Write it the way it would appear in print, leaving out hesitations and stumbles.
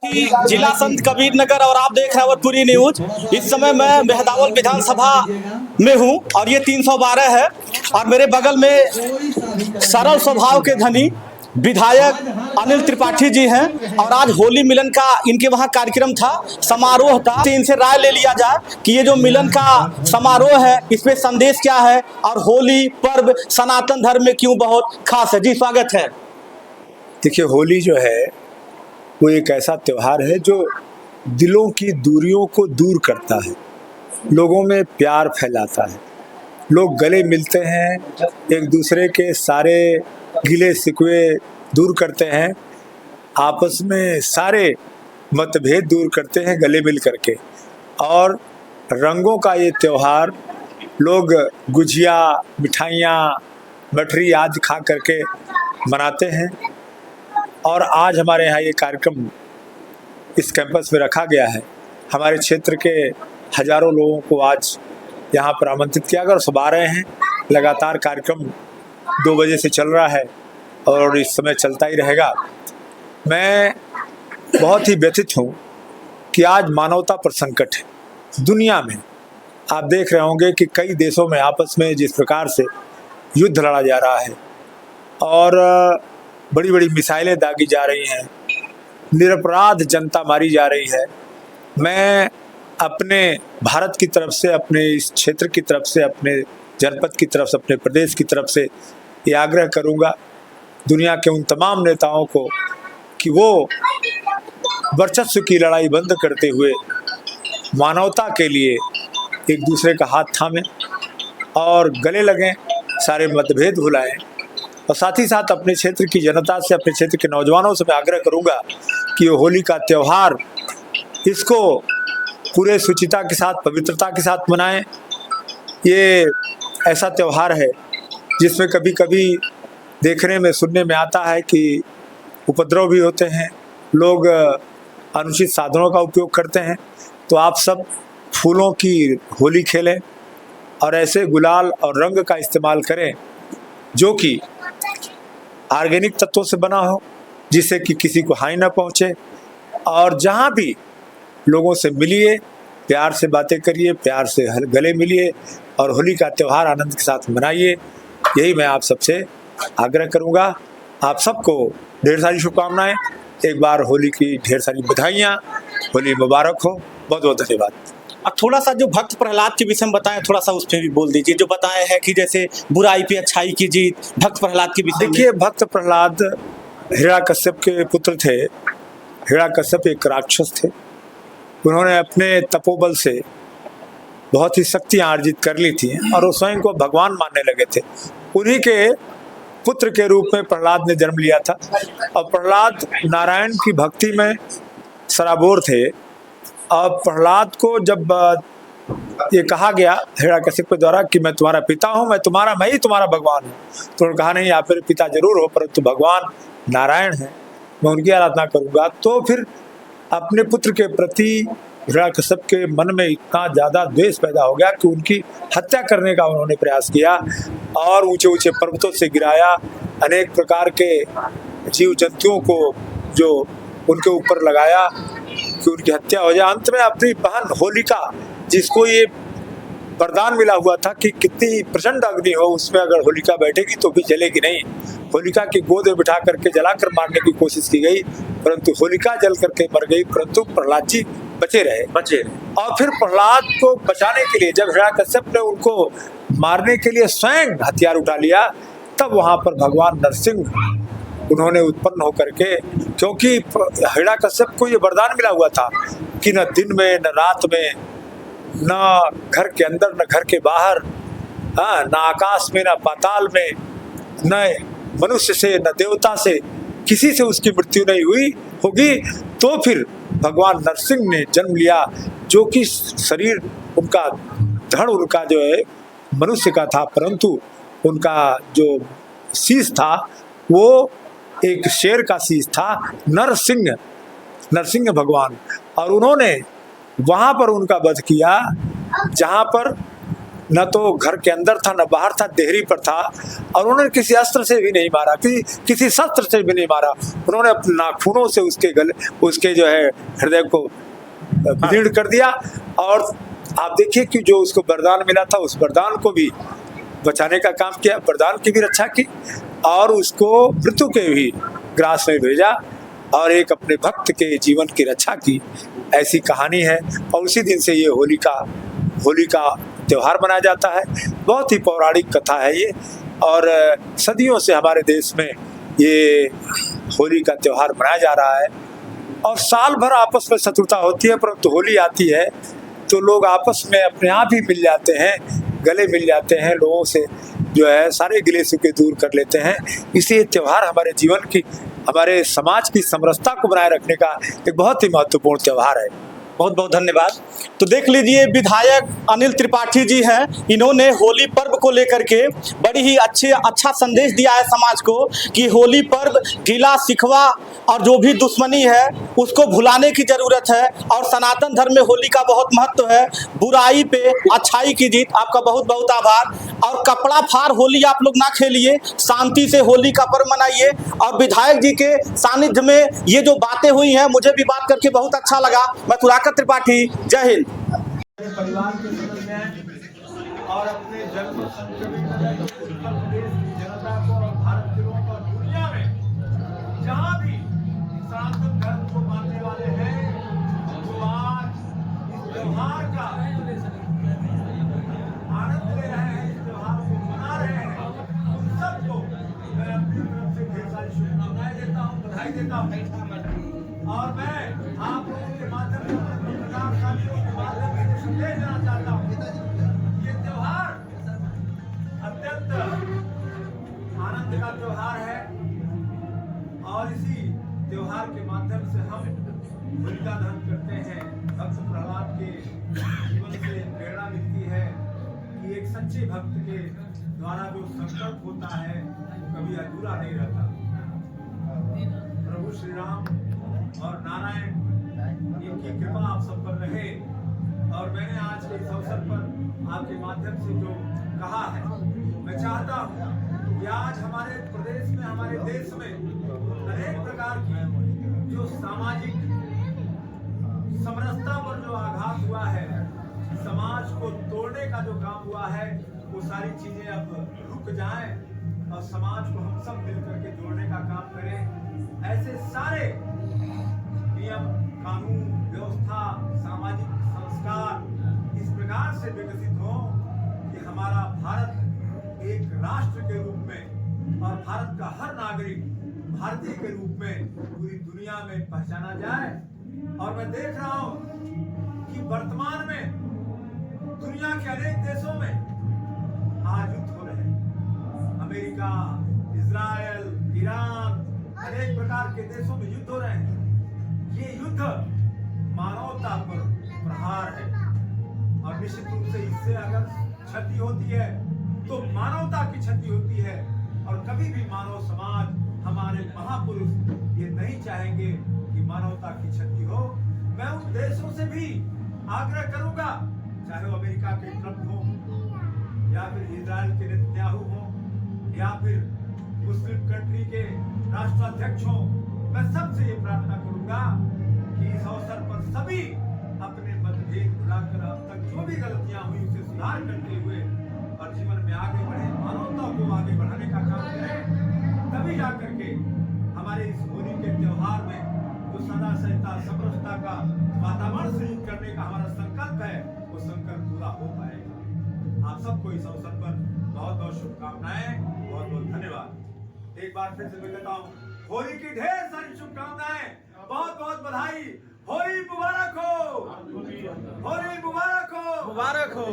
कि जिला संत कबीर नगर और आप देख रहे हैं पूरी न्यूज। इस समय मैं मेहदावल विधानसभा में हूं और ये 312 है और मेरे बगल में सरल स्वभाव के धनी विधायक अनिल त्रिपाठी जी हैं और आज होली मिलन का इनके वहां कार्यक्रम था, समारोह था। इनसे राय ले लिया जाए कि ये जो मिलन का समारोह है इसमें संदेश क्या है और होली पर्व सनातन धर्म में क्यों बहुत खास है। जी स्वागत है। देखिए, होली जो है वो एक ऐसा त्यौहार है जो दिलों की दूरियों को दूर करता है, लोगों में प्यार फैलाता है। लोग गले मिलते हैं, एक दूसरे के सारे गिले शिकवे दूर करते हैं, आपस में सारे मतभेद दूर करते हैं गले मिल करके। और रंगों का ये त्यौहार लोग गुजिया, मिठाइयाँ, मठरी आदि खा करके मनाते हैं। और आज हमारे यहाँ ये कार्यक्रम इस कैंपस में रखा गया है। हमारे क्षेत्र के हजारों लोगों को आज यहाँ पर आमंत्रित किया गया और सब आ रहे हैं। लगातार कार्यक्रम 2 बजे से चल रहा है और इस समय चलता ही रहेगा। मैं बहुत ही व्यथित हूँ कि आज मानवता पर संकट है दुनिया में। आप देख रहे होंगे कि कई देशों में आपस में जिस प्रकार से युद्ध लड़ा जा रहा है और बड़ी बड़ी मिसाइलें दागी जा रही हैं, निरपराध जनता मारी जा रही है। मैं अपने भारत की तरफ से, अपने इस क्षेत्र की तरफ से, अपने जनपद की तरफ से, अपने प्रदेश की तरफ से ये आग्रह करूंगा दुनिया के उन तमाम नेताओं को कि वो वर्चस्व की लड़ाई बंद करते हुए मानवता के लिए एक दूसरे का हाथ थामें और गले लगें, सारे मतभेद भुलाएं। और साथ ही साथ अपने क्षेत्र की जनता से, अपने क्षेत्र के नौजवानों से मैं आग्रह करूंगा कि ये होली का त्यौहार, इसको पूरे शुचिता के साथ, पवित्रता के साथ मनाएं। ये ऐसा त्यौहार है जिसमें कभी कभी देखने में, सुनने में आता है कि उपद्रव भी होते हैं, लोग अनुचित साधनों का उपयोग करते हैं। तो आप सब फूलों की होली खेलें और ऐसे गुलाल और रंग का इस्तेमाल करें जो कि ऑर्गेनिक तत्वों से बना हो, जिससे कि किसी को हानि न पहुंचे। और जहां भी लोगों से मिलिए, प्यार से बातें करिए, प्यार से गले मिलिए और होली का त्यौहार आनंद के साथ मनाइए। यही मैं आप सबसे आग्रह करूंगा। आप सबको ढेर सारी शुभकामनाएं, एक बार होली की ढेर सारी बधाइयाँ, होली मुबारक हो। बहुत बहुत धन्यवाद। अब थोड़ा सा जो भक्त प्रहलाद के विषय में बताएं, थोड़ा सा उस पर भी बोल दीजिए। जो बताया है कि जैसे बुराई पे अच्छाई की जीत, भक्त प्रहलाद के विषय में। देखिए, भक्त प्रहलाद हिरण्यकश्यप के पुत्र थे। हिरण्यकश्यप एक राक्षस थे। उन्होंने अपने तपोबल से बहुत ही शक्तियाँ अर्जित कर ली थी और वो स्वयं को भगवान मानने लगे थे। उन्हीं के पुत्र के रूप में प्रहलाद ने जन्म लिया था और प्रहलाद नारायण की भक्ति में सराबोर थे। और प्रहलाद को जब ये कहा गया हिरण्यकश्यप के द्वारा कि मैं तुम्हारा पिता हूँ, मैं ही तुम्हारा भगवान हूँ, तो उन्होंने कहा नहीं, आप मेरे पिता जरूर हो परंतु भगवान नारायण हैं, मैं उनकी आराधना करूँगा। तो फिर अपने पुत्र के प्रति हिरण्यकश्यप के मन में इतना ज़्यादा द्वेष पैदा हो गया कि उनकी हत्या करने का उन्होंने प्रयास किया और ऊंचे ऊंचे पर्वतों से गिराया। अनेक प्रकार के जीव जंतुओं को जो उनके ऊपर लगाया कि उनकी हत्या हो जाए। अंत में अपनी बहन होलिका, जिसको ये वरदान मिला हुआ था कि कितनी प्रचंड अग्नि हो उसमें अगर होलिका बैठेगी तो भी जलेगी नहीं, होलिका की गोद में बिठा करके जलाकर मारने की कोशिश की गई परंतु होलिका जल करके मर गई, परंतु प्रहलाद जी बचे रहे। और फिर प्रहलाद को बचाने के लिए जब हिरण्यकश्यप ने उनको मारने के लिए स्वयं हथियार उठा लिया, तब वहां पर भगवान नरसिंह उन्होंने उत्पन्न होकर के, क्योंकि हिरण्यकश्यप को ये वरदान मिला हुआ था कि न दिन में न रात में, न घर के अंदर न घर के बाहर, न आकाश में न पाताल में, न मनुष्य से न देवता से, किसी से उसकी मृत्यु नहीं हुई होगी। तो फिर भगवान नरसिंह ने जन्म लिया, जो कि शरीर उनका, धड़ उनका जो है मनुष्य का था, परंतु उनका जो शीश था वो एक शेर का शीश था, नरसिंह भगवान। और उन्होंने वहाँ पर उनका वध किया जहाँ पर न तो घर के अंदर था न बाहर था, देहरी पर था, और उन्होंने किसी अस्त्र से भी नहीं मारा, किसी शस्त्र से भी नहीं मारा। उन्होंने अपने नाखूनों से उसके गले, उसके जो है हृदय को विदीर्ण कर दिया। और आप देखिए कि जो उसको वरदान मिला था, उस वरदान को भी बचाने का काम किया, वरदान की भी रक्षा की, और उसको मृत्यु के भी ग्रास में भेजा, और एक अपने भक्त के जीवन की रक्षा की। ऐसी कहानी है, और उसी दिन से ये होली का त्योहार मनाया जाता है। बहुत ही पौराणिक कथा है ये, और सदियों से हमारे देश में ये होली का त्योहार मनाया जा रहा है। और साल भर आपस में शत्रुता होती है, परंतु होली आती है तो लोग आपस में अपने आप ही मिल जाते हैं, गले मिल जाते हैं, लोगों से जो है सारे गिले शिकवे दूर कर लेते हैं। इसलिए त्योहार हमारे जीवन की, हमारे समाज की समरसता को बनाए रखने का एक बहुत ही महत्वपूर्ण त्योहार है। बहुत बहुत धन्यवाद। तो देख लीजिए, विधायक अनिल त्रिपाठी जी हैं, इन्होंने होली पर्व को लेकर के बड़ी ही अच्छा संदेश दिया है समाज को कि होली पर्व गिला शिकवा और जो भी दुश्मनी है उसको भुलाने की जरूरत है, और सनातन धर्म में होली का बहुत महत्व है। बुराई पे अच्छाई की जीत। आपका बहुत बहुत आभार। और कपड़ा फाड़ होली आप लोग ना खेलिए, शांति से होली का पर्व मनाइए। और विधायक जी के सानिध्य में ये जो बातें हुई हैं, मुझे भी बात करके बहुत अच्छा लगा। मैं तुराकर त्रिपाठी, जय हिंद। परिवार के सदस्य हैं और अपने जन्म उत्तर प्रदेश की जनता को और भारत के लोगों को, दुनिया में जहां भी सनातन धर्म को मानने वाले हैं, वो आज इस त्योहार का आनंद ले रहे हैं, इस त्योहार को मना रहे हैं। उन सबको मैं अपनी तरफ से ढेर सारी शुभकामनाएं देता हूँ, बधाई देता हूँ। और मैं आप लोगों के माध्यम से, पत्रकार साथियों के माध्यम से संदेश देना चाहता हूँ, ये त्योहार अत्यंत आनंद का त्योहार है, और इसी त्योहार के माध्यम से हम होलिका दहन करते हैं। भक्त प्रहलाद के जीवन से प्रेरणा मिलती है कि एक सच्चे भक्त के द्वारा जो संकल्प होता है वो कभी अधूरा नहीं रहता। प्रभु श्री राम और नारायण, इनकी कृपा आप सब पर रहे। और मैंने आज के इस अवसर पर आपके माध्यम से जो कहा है, मैं चाहता हूँ कि आज हमारे प्रदेश में, हमारे देश में अनेक प्रकार की जो सामाजिक समरसता पर जो आघात हुआ है, समाज को तोड़ने का जो काम हुआ है, वो सारी चीजें अब रुक जाएं और समाज को हम सब मिलकर के जोड़ने का काम करें। ऐसे सारे नियम, कानून, व्यवस्था, सामाजिक संस्कार इस प्रकार से विकसित हो कि हमारा भारत एक राष्ट्र के रूप में और भारत का हर नागरिक भारतीय के रूप में पूरी दुनिया में पहचाना जाए। और मैं देख रहा हूं कि वर्तमान में दुनिया के अनेक देशों में आज युद्ध हो रहे हैं। अमेरिका, इजराइल, ईरान, अनेक प्रकार के देशों में युद्ध हो रहे हैं। ये युद्ध मानवता पर प्रहार है, और निश्चित रूप से इससे अगर क्षति होती है तो मानवता की क्षति होती है। और कभी भी मानव समाज, हमारे महापुरुष ये नहीं चाहेंगे कि मानवता की क्षति हो। मैं उन देशों से भी आग्रह करूंगा, चाहे वो अमेरिका के ट्रंप हो, या फिर इजराइल के नेतन्याहू हो, या फिर मुस्लिम कंट्री के राष्ट्राध्यक्ष हो, मैं सबसे ये प्रार्थना करूंगा कि इस अवसर पर सभी अपने मतभेद भुलाकर अब तक जो भी गलतियां हुई उसे सुधार करते हुए और जीवन में आगे बढ़े, मानवता को आगे बढ़ाने का काम करें। तभी जाकर के हमारे इस होली के त्योहार में जो सदा सहता समरसता का वातावरण सृजित करने का हमारा संकल्प है, वो संकल्प पूरा हो पाएगा। आप सबको इस अवसर पर बहुत बहुत शुभकामनाएं, बहुत बहुत धन्यवाद। एक बार फिर से मैं कहता हूँ, होली की ढेर सारी शुभकामनाएं, बहुत बहुत बधाई। होली मुबारक हो, होली मुबारक हो, मुबारक हो।